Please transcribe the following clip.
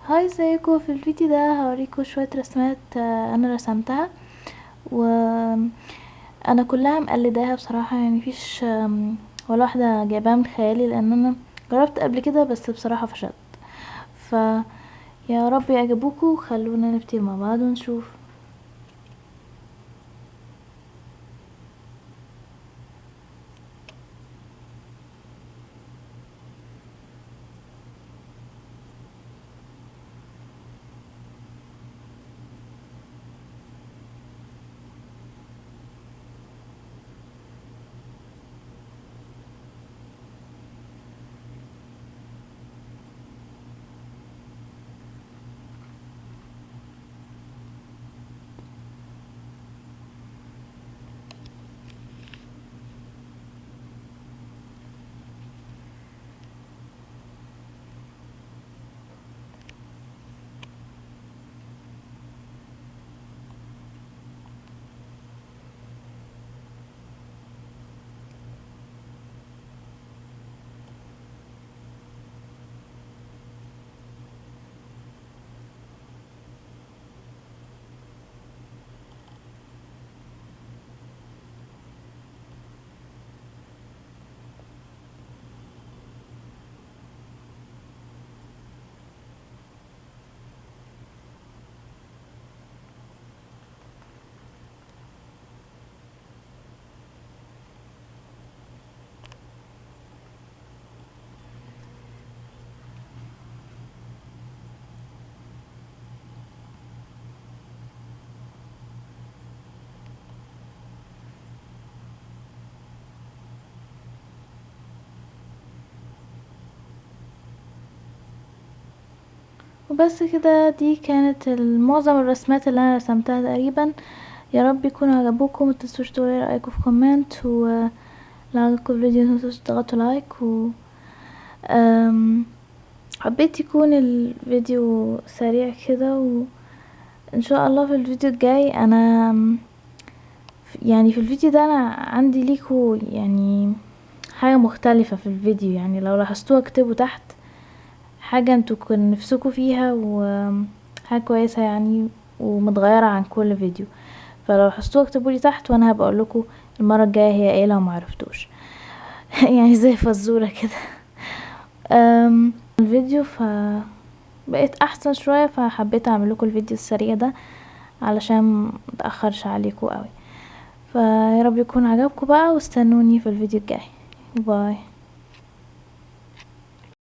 هاي، ازيكم؟ في الفيديو ده هوريكم شوية رسمات انا رسمتها، وانا كلها مقلداها بصراحة. يعني مفيش ولا واحدة جايباها من خيالي، لان انا جربت قبل كده بس بصراحة فشلت. ف يا رب يعجبوكم، وخلونا نبتدي مع بعض ونشوف. وبس كده، دي كانت معظم الرسمات اللي انا رسمتها تقريبا. يا رب يكونوا عجبوكم، متنسوش تقولوا رأيكم في كومنت، ولو عجبكم الفيديو متنسوش تضغطوا لايك. أم... حبيت يكون الفيديو سريع كده، وان شاء الله في الفيديو الجاي انا يعني في الفيديو ده انا عندي ليكو يعني حاجة مختلفة في الفيديو. يعني لو لاحظتوها اكتبوا تحت حاجة انتوا كن نفسكوا فيها، وحاجة كويسة يعني ومتغيرة عن كل فيديو. فلو لاحظتوها اكتبولي تحت، وانا هبقى اقولكوا المرة الجاية هي ايه لو معرفتوش. يعني زي فزورة كده. الفيديو بقيت احسن شوية، فحبيت اعمل لكم الفيديو السريع ده علشان متأخرش عليكم قوي. فيا رب يكون عجبكم بقى، واستنوني في الفيديو الجاي. باي.